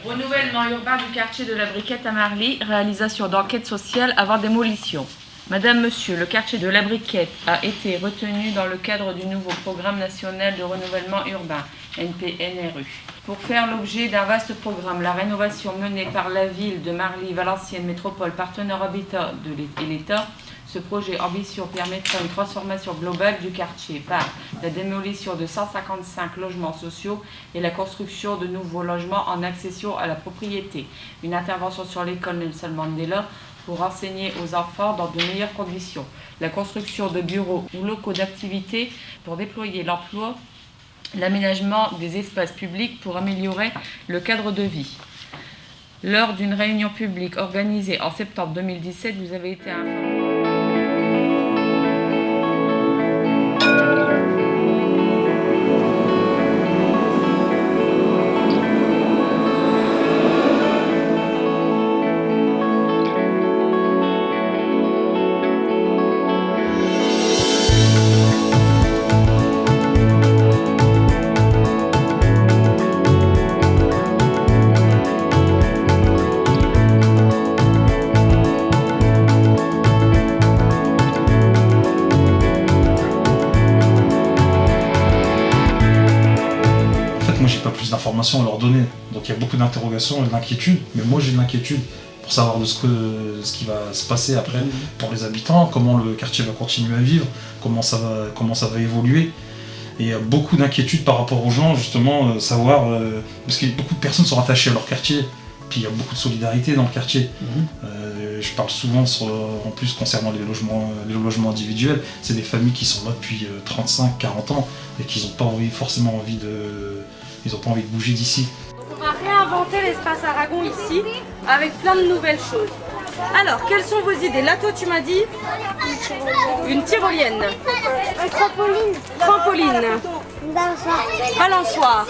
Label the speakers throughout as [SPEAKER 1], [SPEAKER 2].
[SPEAKER 1] Renouvellement urbain du quartier de la Briquette à Marly, réalisation d'enquête sociale avant démolition. Madame, Monsieur, le quartier de la Briquette a été retenu dans le cadre du nouveau programme national de renouvellement urbain, NPNRU. Pour faire l'objet d'un vaste programme, la rénovation menée par la ville de Marly, Valenciennes Métropole, partenaire habitat et l'État, ce projet ambitieux permettra une transformation globale du quartier par la démolition de 155 logements sociaux et la construction de nouveaux logements en accession à la propriété. Une intervention sur l'école Nelson Mandela pour enseigner aux enfants dans de meilleures conditions. La construction de bureaux ou locaux d'activité pour déployer l'emploi, l'aménagement des espaces publics pour améliorer le cadre de vie. Lors d'une réunion publique organisée en septembre 2017, vous avez été informé.
[SPEAKER 2] Moi j'ai pas plus d'informations à leur donner, donc il y a beaucoup d'interrogations et d'inquiétudes, mais moi j'ai de l'inquiétude pour savoir de ce qui va se passer après pour les habitants, comment le quartier va continuer à vivre, comment ça va évoluer, et il y a beaucoup d'inquiétudes par rapport aux gens, justement, savoir, parce que beaucoup de personnes sont rattachées à leur quartier, puis il y a beaucoup de solidarité dans le quartier. Je parle souvent en plus concernant les logements individuels, c'est des familles qui sont là depuis 35-40 ans et qui n'ont pas forcément envie de bouger d'ici.
[SPEAKER 3] On va réinventer l'espace Aragon ici avec plein de nouvelles choses. Alors, quelles sont vos idées? Là, toi, tu m'as dit une tyrolienne.
[SPEAKER 4] Un trampoline.
[SPEAKER 3] Trampoline.
[SPEAKER 4] Une balançoire.
[SPEAKER 3] Balançoire.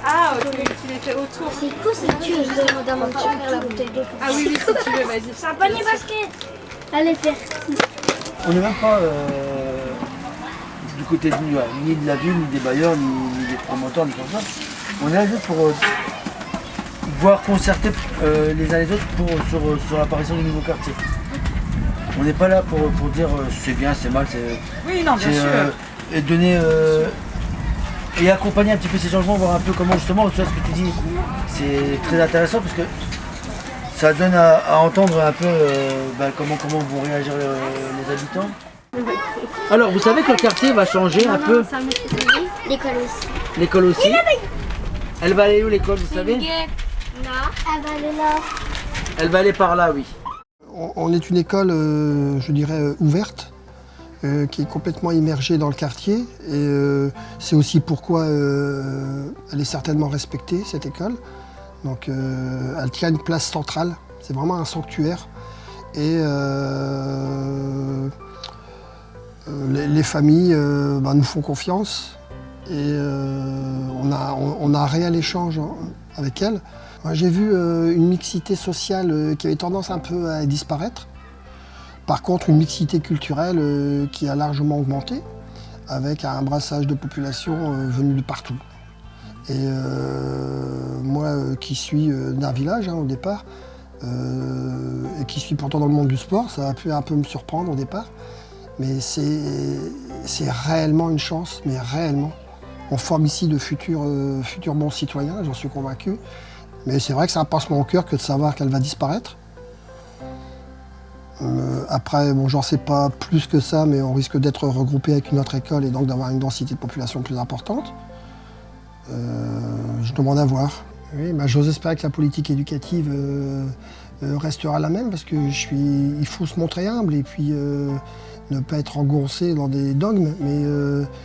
[SPEAKER 3] Ah, ok, tu les fais autour.
[SPEAKER 4] C'est quoi cette tue? Je demande à mon père la bouteille d'eau.
[SPEAKER 3] Ah oui, oui, si tu veux, vas-y.
[SPEAKER 4] C'est un panier basket. Allez, faire.
[SPEAKER 5] On n'est même pas du côté ni de la ville, ni des bailleurs, ni des promoteurs, ni comme ça. On est là juste pour voir concerter les uns les autres sur l'apparition du nouveau quartier. On n'est pas là pour dire c'est bien, c'est mal,
[SPEAKER 3] Oui, non, bien sûr.
[SPEAKER 5] Et donner et accompagner un petit peu ces changements, voir un peu comment justement, tu vois ce que tu dis, c'est très intéressant parce que ça donne à entendre un peu comment vont réagir les habitants. Alors, vous savez que le quartier va changer un peu.
[SPEAKER 4] L'école aussi.
[SPEAKER 5] L'école aussi. Elle va aller où l'école, vous savez?
[SPEAKER 4] Là. Elle va aller là.
[SPEAKER 5] Elle va aller par là, oui.
[SPEAKER 6] On est une école, je dirais, ouverte, qui est complètement immergée dans le quartier. Et c'est aussi pourquoi elle est certainement respectée, cette école. Donc, elle tient une place centrale. C'est vraiment un sanctuaire. Et les familles nous font confiance et on a un réel échange avec elles. J'ai vu une mixité sociale qui avait tendance un peu à disparaître. Par contre, une mixité culturelle qui a largement augmenté avec un brassage de population venue de partout. Et moi qui suis d'un village au départ et qui suis pourtant dans le monde du sport, ça a pu un peu me surprendre au départ. Mais c'est réellement une chance, mais réellement. On forme ici de futurs bons citoyens, j'en suis convaincu. Mais c'est vrai que c'est un pincement au cœur que de savoir qu'elle va disparaître. Après, bon, j'en sais pas plus que ça, mais on risque d'être regroupé avec une autre école et donc d'avoir une densité de population plus importante. Je demande à voir. Oui, j'ose espérer que la politique éducative restera la même parce que il faut se montrer humble et puis ne pas être engoncé dans des dogmes, mais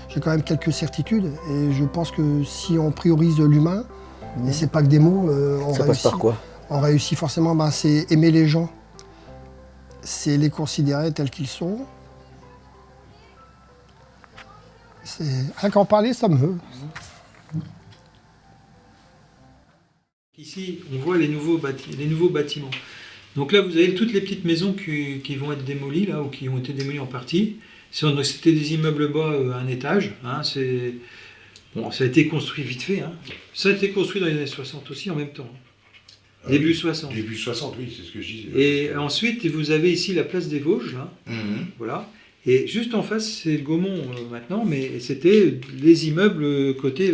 [SPEAKER 6] j'ai quand même quelques certitudes et je pense que si on priorise l'humain, et c'est pas que des mots,
[SPEAKER 5] Ça passe par quoi?
[SPEAKER 6] On réussit forcément, c'est aimer les gens, c'est les considérer tels qu'ils sont. Rien qu'en parler, ça me veut.
[SPEAKER 7] Ici, on voit les nouveaux bâtiments. Donc là, vous avez toutes les petites maisons qui vont être démolies, là, ou qui ont été démolies en partie. C'était des immeubles bas à un étage. Hein, bon, ça a été construit vite fait. Hein. Ça a été construit dans les années 60 aussi, en même temps. Début 60.
[SPEAKER 8] Début 60, oui, c'est ce que je disais.
[SPEAKER 7] Et ensuite, vous avez ici la place des Vosges, là. Voilà. Et juste en face, c'est le Gaumont maintenant, mais c'était les immeubles côté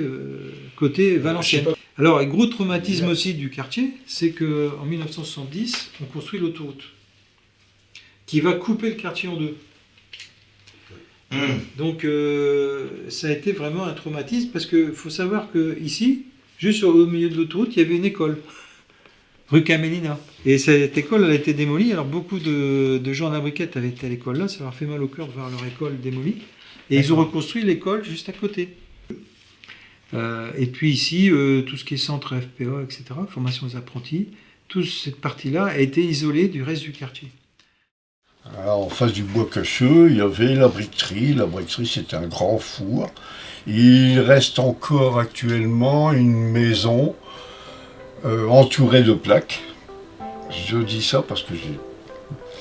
[SPEAKER 7] Valenciennes. Alors, un gros traumatisme aussi du quartier, c'est qu'en 1970, on construit l'autoroute qui va couper le quartier en deux. Donc, ça a été vraiment un traumatisme parce qu'il faut savoir qu'ici, juste au milieu de l'autoroute, il y avait une école, rue Camélina. Et cette école a été démolie. Alors, beaucoup de gens à la briquette avaient été à l'école là, ça leur fait mal au cœur de voir leur école démolie. Et ils ont reconstruit l'école juste à côté. Et puis ici, tout ce qui est centre FPA, etc., formation des apprentis, toute cette partie-là a été isolée du reste du quartier.
[SPEAKER 8] Alors, en face du bois cacheux, il y avait la briqueterie. La briqueterie, c'était un grand four. Il reste encore actuellement une maison entourée de plaques. Je dis ça parce que j'ai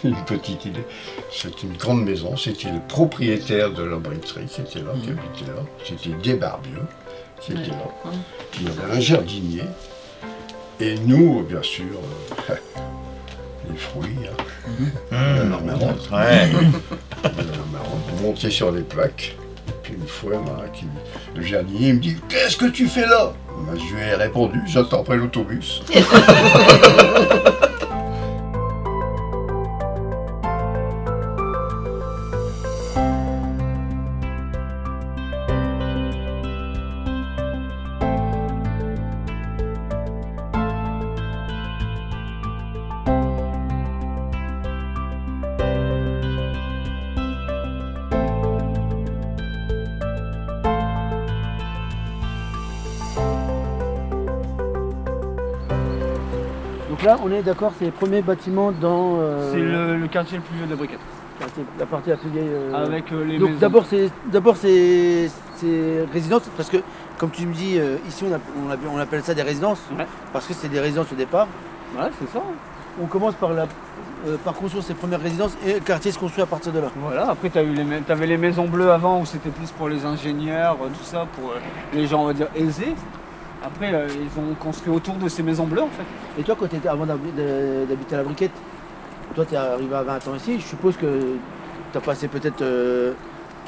[SPEAKER 8] une petite idée. C'était une grande maison. C'était le propriétaire de la briqueterie qui était là, qui habitait là. C'était des barbieux qui étaient là. Il y avait un jardinier. Et nous, bien sûr, les fruits, la marmarante. On montait sur les plaques. Et puis une fois, le jardinier me dit « Qu'est-ce que tu fais là ?» Je lui ai répondu « J'attends après l'autobus. »
[SPEAKER 5] Donc là, on est d'accord, c'est les premiers bâtiments dans...
[SPEAKER 9] C'est le quartier le plus vieux de la briquette.
[SPEAKER 5] La partie la plus vieille...
[SPEAKER 9] Avec les
[SPEAKER 5] Donc
[SPEAKER 9] maisons.
[SPEAKER 5] d'abord c'est résidences, parce que comme tu me dis, ici on appelle ça des résidences, parce que c'est des résidences au départ.
[SPEAKER 9] Ouais, c'est ça.
[SPEAKER 5] On commence par construire ces premières résidences et le quartier se construit à partir de là.
[SPEAKER 9] Voilà, après t'avais les maisons bleues avant où c'était plus pour les ingénieurs, tout ça, pour les gens on va dire aisés. Après ils ont construit autour de ces maisons bleues en fait.
[SPEAKER 5] Et toi avant d'habiter à la briquette, toi tu es arrivé à 20 ans ici, je suppose que tu as passé peut-être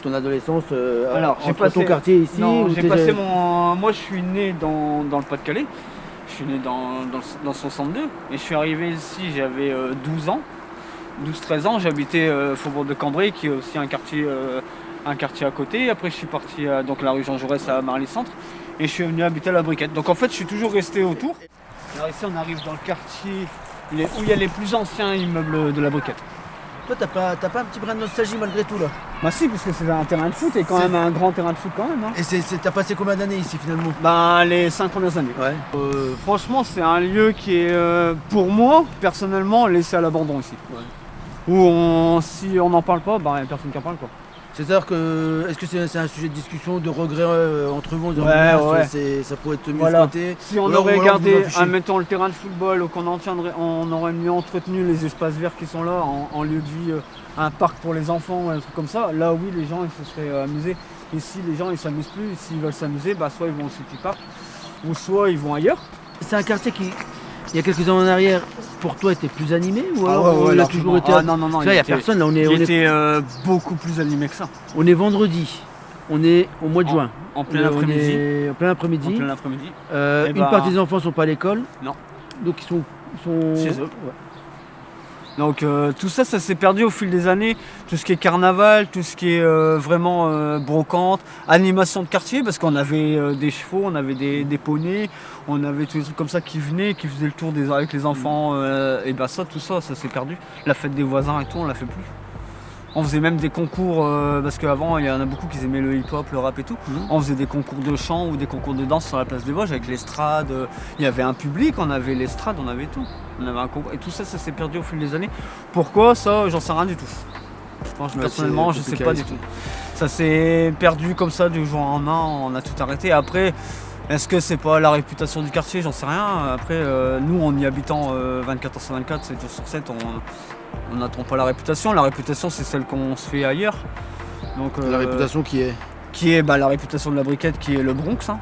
[SPEAKER 5] ton adolescence entre ton quartier ici.
[SPEAKER 9] Non, j'ai passé moi je suis né dans le Pas-de-Calais. Je suis né dans 62 et je suis arrivé ici, j'avais 12 ans, 12-13 ans, j'habitais Faubourg de Cambrai qui est aussi un quartier à côté. Après je suis parti à la rue Jean Jaurès à Marly-Centre et je suis venu habiter à la briquette. Donc en fait je suis toujours resté autour. Alors ici on arrive dans le quartier où il y a les plus anciens immeubles de la briquette.
[SPEAKER 5] Toi t'as pas un petit brin de nostalgie malgré tout là?
[SPEAKER 9] Bah si, parce que c'est un terrain de foot et quand même un grand terrain de foot quand même. Hein.
[SPEAKER 5] Et t'as passé combien d'années ici finalement?
[SPEAKER 9] Ben les 5 premières années.
[SPEAKER 5] Ouais.
[SPEAKER 9] Franchement c'est un lieu qui est pour moi personnellement laissé à l'abandon ici. Ouais. Où si on n'en parle pas, bah, y a personne qui en parle quoi.
[SPEAKER 5] C'est-à-dire que, est-ce que c'est un sujet de discussion, de regret entre vous?
[SPEAKER 9] Ouais.
[SPEAKER 5] Ça pourrait être mieux
[SPEAKER 9] exploité. Si on aurait gardé, admettons, le terrain de football, ou on aurait mieux entretenu les espaces verts qui sont là, en lieu de vie, un parc pour les enfants, un truc comme ça, là oui, les gens ils se seraient amusés. Ici, les gens ils s'amusent plus. S'ils veulent s'amuser, bah, soit ils vont au City Park, ou soit ils vont ailleurs.
[SPEAKER 5] C'est un quartier qui, il y a quelques années en arrière, pour toi était plus animé ou alors il a toujours été...
[SPEAKER 9] non,
[SPEAKER 5] là, il n'y a personne, là
[SPEAKER 9] il était beaucoup plus animé que ça.
[SPEAKER 5] On est vendredi, on est au mois de juin.
[SPEAKER 9] En plein après-midi.
[SPEAKER 5] En plein après-midi. Une partie des enfants ne sont pas à l'école.
[SPEAKER 9] Non.
[SPEAKER 5] Donc ils sont...
[SPEAKER 9] chez eux. Ouais. Donc tout ça s'est perdu au fil des années. Tout ce qui est carnaval, tout ce qui est vraiment brocante, animation de quartier, parce qu'on avait des chevaux, on avait des poneys, on avait tous des trucs comme ça qui venaient, qui faisaient le tour avec les enfants. Et ben tout ça s'est perdu. La fête des voisins et tout, on la fait plus. On faisait même des concours, parce qu'avant il y en a beaucoup qui aimaient le hip-hop, le rap et tout. On faisait des concours de chant ou des concours de danse sur la place des Vosges avec l'estrade. Il y avait un public, on avait l'estrade, on avait tout. On avait un concours. Et tout ça s'est perdu au fil des années. Pourquoi ça, j'en sais rien du tout. Personnellement, je sais pas du tout. Ça s'est perdu comme ça du jour au lendemain, on a tout arrêté. Après, est-ce que c'est pas la réputation du quartier, j'en sais rien. Après, nous en y habitant 24h sur 24, 7 jours sur 7, on n'attend pas la réputation. La réputation, c'est celle qu'on se fait ailleurs. Donc,
[SPEAKER 5] la réputation qui est
[SPEAKER 9] la réputation de la briquette, qui est le Bronx, hein,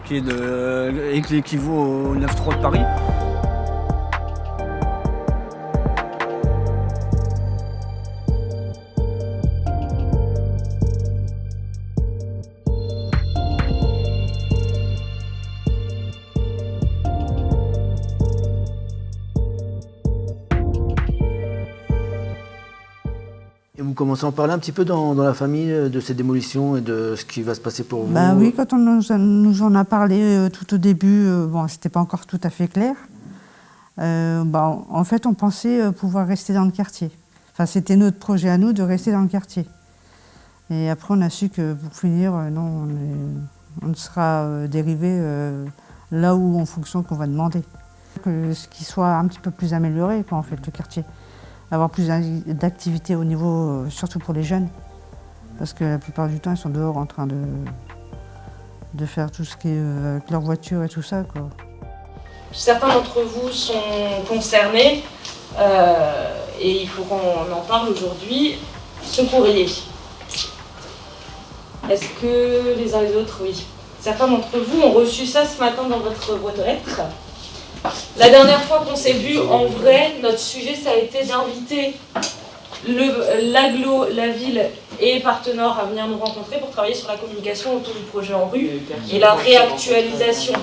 [SPEAKER 9] qui est qui équivaut au 9-3 de Paris.
[SPEAKER 5] commencez à en parler un petit peu dans la famille de ces démolitions et de ce qui va se passer pour vous?
[SPEAKER 10] Bah oui, quand on nous en a parlé tout au début, bon, c'était pas encore tout à fait clair. En fait, on pensait pouvoir rester dans le quartier. Enfin, c'était notre projet à nous de rester dans le quartier. Et après, on a su que pour finir, non, on sera dérivé là où, en fonction qu'on va demander. Que ce qui soit un petit peu plus amélioré, quoi, en fait, le quartier. Avoir plus d'activités au niveau, surtout pour les jeunes. Parce que la plupart du temps, ils sont dehors en train de faire tout ce qui est avec leur voiture et tout ça, quoi.
[SPEAKER 1] Certains d'entre vous sont concernés et il faut qu'on en parle aujourd'hui. Ce courrier. Est-ce que les uns et les autres, oui. Certains d'entre vous ont reçu ça ce matin dans votre boîte aux lettres. La dernière fois qu'on s'est vu en vrai, notre sujet ça a été d'inviter l'agglo, la ville et Partenord à venir nous rencontrer pour travailler sur la communication autour du projet en rue et la réactualisation.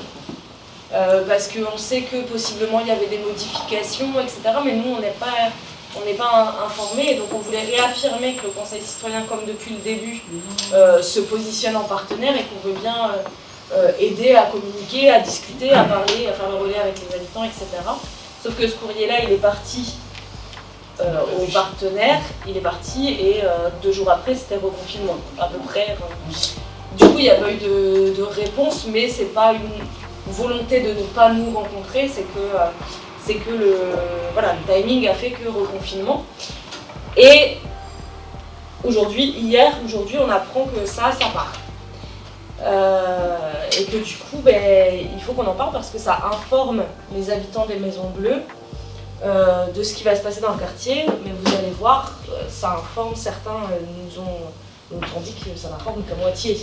[SPEAKER 1] Parce qu'on sait que possiblement il y avait des modifications, etc. Mais nous, on n'est pas informés. Et donc on voulait réaffirmer que le Conseil citoyen, comme depuis le début, se positionne en partenaire et qu'on veut bien aider à communiquer, à discuter, à parler, à faire le relais avec les habitants, etc. Sauf que ce courrier-là, il est parti aux partenaires, il est parti et 2 jours après, c'était reconfinement, à peu près. Du coup, il n'y a pas eu de réponse, mais c'est pas une volonté de ne pas nous rencontrer, c'est que le timing a fait que reconfinement. Et aujourd'hui, on apprend que ça part. Et que du coup, il faut qu'on en parle parce que ça informe les habitants des Maisons Bleues de ce qui va se passer dans le quartier. Mais vous allez voir, ça informe, certains nous ont dit que ça n'informe qu'à moitié.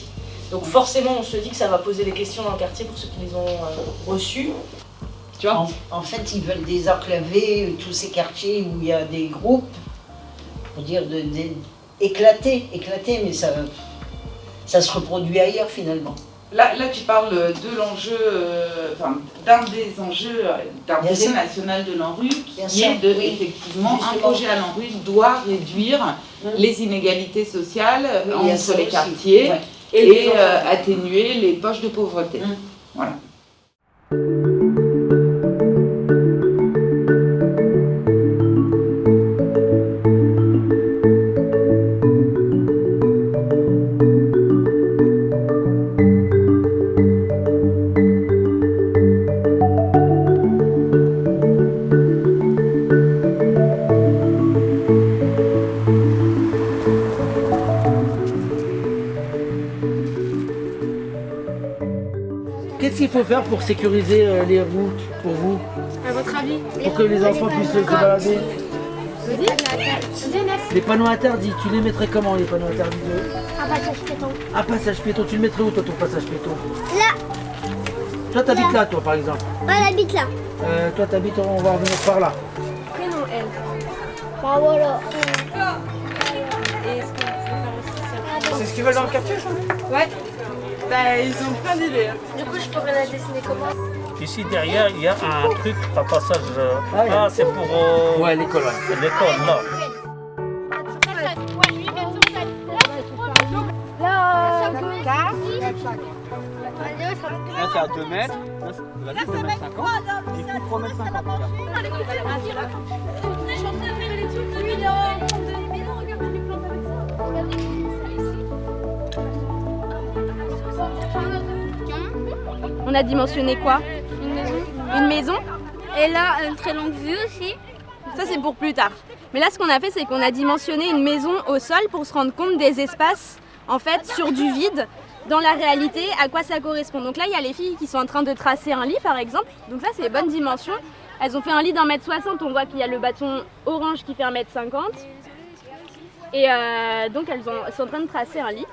[SPEAKER 1] Donc forcément, on se dit que ça va poser des questions dans le quartier pour ceux qui les ont reçus. Tu vois ?
[SPEAKER 11] En fait, ils veulent désenclaver tous ces quartiers où il y a des groupes, pour dire éclater, mais ça se reproduit ailleurs finalement.
[SPEAKER 12] Là tu parles de l'enjeu, d'un des enjeux d'intérêt national de l'ANRU, qui est effectivement, un projet à l'ANRU doit réduire les inégalités sociales entre les quartiers et atténuer les poches de pauvreté. Voilà.
[SPEAKER 5] Qu'est-ce qu'il faut faire pour sécuriser les routes pour vous?
[SPEAKER 3] À votre avis?
[SPEAKER 5] Pour que les enfants puissent se balader? Les panneaux interdits, tu les mettrais comment les panneaux interdits
[SPEAKER 4] Un passage piéton.
[SPEAKER 5] Un passage piéton, tu le mettrais où toi ton passage piéton?
[SPEAKER 4] Là.
[SPEAKER 5] Toi t'habites là toi par exemple?
[SPEAKER 4] Moi j'habite là.
[SPEAKER 5] Toi t'habites, on va revenir par là.
[SPEAKER 3] Prénom elle.
[SPEAKER 4] Bah voilà.
[SPEAKER 9] C'est ce qu'ils veulent dans le quartier, ça?
[SPEAKER 3] Ouais. Ils ont plein d'idées.
[SPEAKER 4] Du coup, je pourrais la dessiner comment?
[SPEAKER 13] Ici derrière, il y a un truc, un passage. C'est pour.
[SPEAKER 5] Ouais, l'école.
[SPEAKER 13] L'école, là.
[SPEAKER 9] Là, c'est à 2 mètres. Là, c'est 2 mètres 50. Et puis 3 mètres 50.
[SPEAKER 3] On a dimensionné quoi? Une maison.
[SPEAKER 4] Et là, une très longue vue aussi.
[SPEAKER 3] Ça, c'est pour plus tard. Mais là, ce qu'on a fait, c'est qu'on a dimensionné une maison au sol pour se rendre compte des espaces, en fait, sur du vide, dans la réalité, à quoi ça correspond. Donc là, il y a les filles qui sont en train de tracer un lit, par exemple. Donc là, c'est les bonnes dimensions. Elles ont fait un lit d'1,60 m. On voit qu'il y a le bâton orange qui fait 1,50 m. Et donc, elles sont en train de tracer un lit.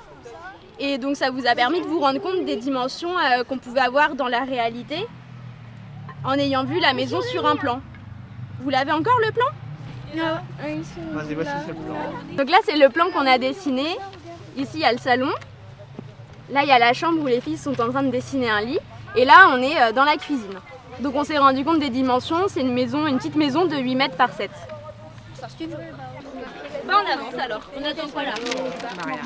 [SPEAKER 3] Et donc ça vous a permis de vous rendre compte des dimensions qu'on pouvait avoir dans la réalité en ayant vu la maison sur un plan. Vous l'avez encore le plan?
[SPEAKER 4] Non.
[SPEAKER 9] Vas-y, va chercher le plan.
[SPEAKER 3] Donc là c'est le plan qu'on a dessiné. Ici il y a le salon. Là il y a la chambre où les filles sont en train de dessiner un lit. Et là on est dans la cuisine. Donc on s'est rendu compte des dimensions. C'est une petite maison de 8 mètres par 7. Bah on avance alors, on attend quoi là? Ouais.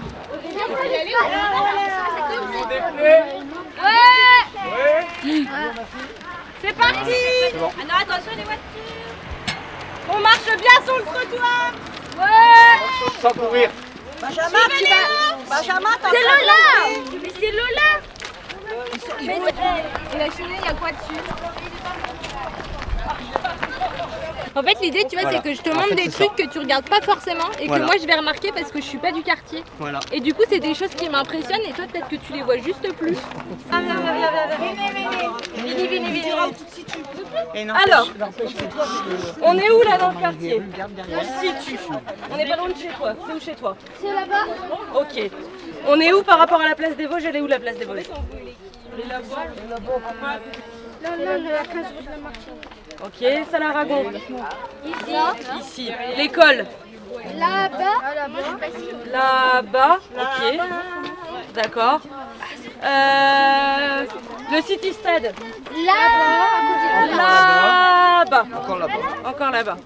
[SPEAKER 3] C'est parti. Alors attention les voitures. On marche bien sur le trottoir. Ouais.
[SPEAKER 9] Sans courir.
[SPEAKER 3] Benjamin, tu vas... Benjamin, c'est Lola. Mais c'est Lola. Et la cheminée, il y a quoi dessus? En fait, l'idée, tu vois,
[SPEAKER 9] Voilà.
[SPEAKER 3] c'est que je te
[SPEAKER 9] En
[SPEAKER 3] montre
[SPEAKER 9] fait,
[SPEAKER 3] des
[SPEAKER 9] c'est
[SPEAKER 3] trucs que tu regardes pas forcément et
[SPEAKER 9] Voilà.
[SPEAKER 3] que moi je vais remarquer parce que je suis pas du quartier.
[SPEAKER 9] Voilà.
[SPEAKER 3] Et du coup, c'est des choses qui m'impressionnent et toi, peut-être que tu les vois juste plus. Alors, on est où là dans le quartier? On se situe. On est pas loin de chez toi. C'est où chez toi?
[SPEAKER 4] C'est là-bas.
[SPEAKER 3] Ok. On est où par rapport à la place des Vosges? Elle est où la place des Vosges? Elle est là-bas.
[SPEAKER 4] Non, la 15 rue de la Martine.
[SPEAKER 3] Ok, Saint-Laragon.
[SPEAKER 4] Ici.
[SPEAKER 3] Ici. L'école.
[SPEAKER 4] Là-bas. Moi, je suis pas ici.
[SPEAKER 3] Là-bas. Ok. D'accord. Le City Stade.
[SPEAKER 4] Là-bas.
[SPEAKER 3] Là-bas.
[SPEAKER 9] Encore là-bas.
[SPEAKER 3] Encore là-bas.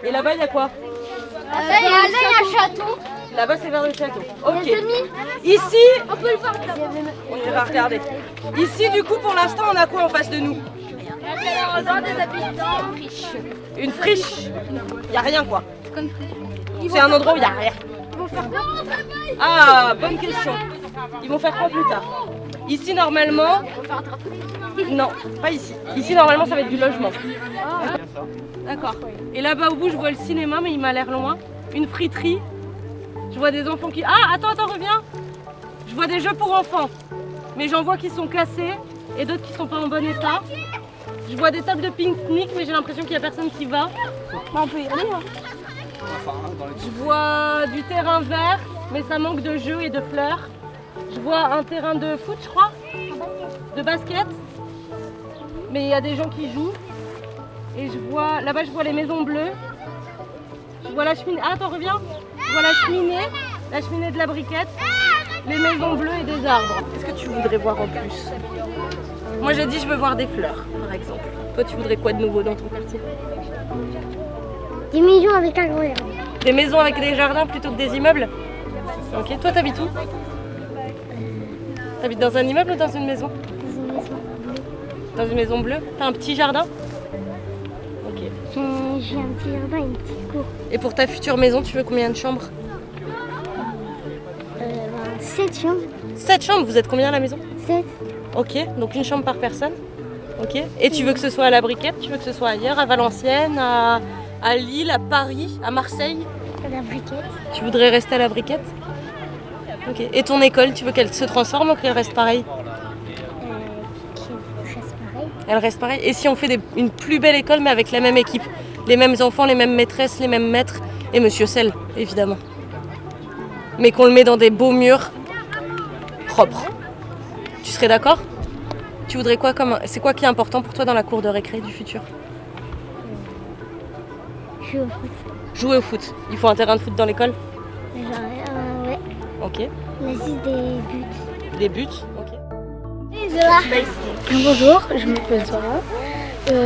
[SPEAKER 3] Et là-bas, il y a quoi?
[SPEAKER 4] Là, il y a un château.
[SPEAKER 3] Là-bas, c'est vers le château. Ok.
[SPEAKER 4] Les semis.
[SPEAKER 3] Ici,
[SPEAKER 4] On peut le voir.
[SPEAKER 3] on va regarder. Ici, du coup, pour l'instant, on a quoi en face de nous?
[SPEAKER 4] Des habitants.
[SPEAKER 3] Une friche. Il n'y a rien, quoi. C'est un endroit où il n'y a rien.
[SPEAKER 4] Ils vont faire quoi?
[SPEAKER 3] Ah, bonne question. Ils vont faire quoi plus tard? Ici, normalement... Non, pas ici. Ici, normalement, ça va être du logement. D'accord. Et là-bas au bout, je vois le cinéma, mais il m'a l'air loin. Une friterie. Je vois des enfants qui... Ah, attends, reviens. Je vois des jeux pour enfants. Mais j'en vois qui sont cassés et d'autres qui sont pas en bon état. Je vois des tables de pique-nique, mais j'ai l'impression qu'il n'y a personne qui va. Bah, on peut y aller, hein. Je vois du terrain vert, mais ça manque de jeux et de fleurs. Je vois un terrain de foot, je crois, de basket. Mais il y a des gens qui jouent. Et je vois, là-bas, je vois les maisons bleues. Je vois la cheminée. Ah, attends, reviens. Je vois la cheminée de la briquette, les maisons bleues et des arbres. Qu'est-ce que tu voudrais voir en plus? Moi, j'ai dit, je veux voir des fleurs, par exemple. Toi, tu voudrais quoi de nouveau dans ton quartier?
[SPEAKER 4] Des maisons avec un grand jardin.
[SPEAKER 3] Des maisons avec des jardins plutôt que des immeubles? Ok, toi t'habites où? T'habites dans un immeuble ou dans une maison? Dans une maison bleue? T'as un petit jardin? Ok.
[SPEAKER 4] J'ai un petit jardin et une petite cour.
[SPEAKER 3] Et pour ta future maison, tu veux combien de chambres?
[SPEAKER 4] 7 chambres.
[SPEAKER 3] 7 chambres, vous êtes combien à la maison?
[SPEAKER 4] 7.
[SPEAKER 3] Ok, donc une chambre par personne. Ok. Et tu veux que ce soit à la Briquette? Tu veux que ce soit ailleurs, à Valenciennes, à Lille, à Paris, à Marseille?
[SPEAKER 4] À la Briquette.
[SPEAKER 3] Tu voudrais rester à la Briquette? Ok. Et ton école, tu veux qu'elle se transforme ou qu'elle reste pareille? Elle reste pareille. Et si on fait une plus belle école mais avec la même équipe? Les mêmes enfants, les mêmes maîtresses, les mêmes maîtres et Monsieur Sel, évidemment. Mais qu'on le met dans des beaux murs propres. Tu serais d'accord? Tu voudrais quoi comme... C'est quoi qui est important pour toi dans la cour de récré du futur?
[SPEAKER 4] Jouer au foot.
[SPEAKER 3] Jouer au foot. Il faut un terrain de foot dans l'école?
[SPEAKER 4] Genre, ouais.
[SPEAKER 3] Ok.
[SPEAKER 4] On assiste des buts.
[SPEAKER 3] Des buts? Ok.
[SPEAKER 14] Bonjour, je m'appelle Zora.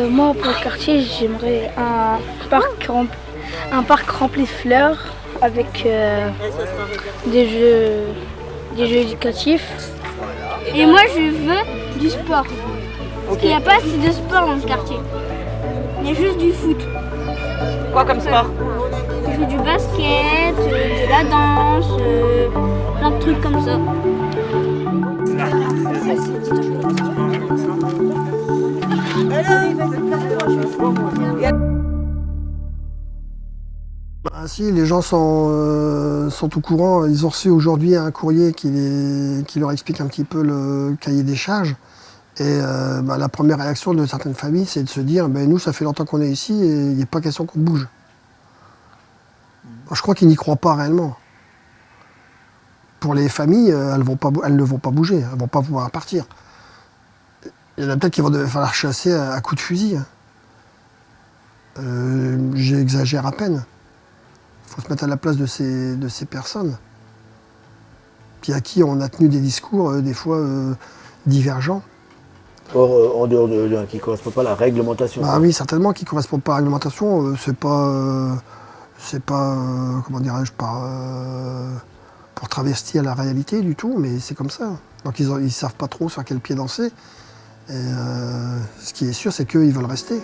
[SPEAKER 14] Moi, pour le quartier, j'aimerais un parc rempli de fleurs avec des jeux éducatifs.
[SPEAKER 4] Et moi, je veux du sport. Parce qu'il n'y a pas assez de sport dans le quartier. Il y a juste du foot.
[SPEAKER 3] Quoi comme sport?
[SPEAKER 4] Je fais du basket, de la danse, plein de trucs comme ça.
[SPEAKER 6] Ah si, les gens sont au courant. Ils ont reçu aujourd'hui un courrier qui leur explique un petit peu le cahier des charges. Et la première réaction de certaines familles, c'est de se dire nous, ça fait longtemps qu'on est ici et il n'est pas question qu'on bouge. Je crois qu'ils n'y croient pas réellement. Pour les familles, elles ne vont pas bouger, elles ne vont pas pouvoir partir. Il y en a peut-être qui vont falloir chasser à coups de fusil. J'exagère à peine. Il faut se mettre à la place de ces personnes. Puis à qui on a tenu des discours, des fois divergents.
[SPEAKER 5] Or, en dehors qui ne correspond pas à la réglementation.
[SPEAKER 6] Bah oui, certainement, qui ne correspond pas à la réglementation. C'est pas C'est pas, comment dirais-je, pour travestir la réalité du tout, mais c'est comme ça. Donc ils savent pas trop sur quel pied danser. Et ce qui est sûr, c'est qu'ils veulent rester.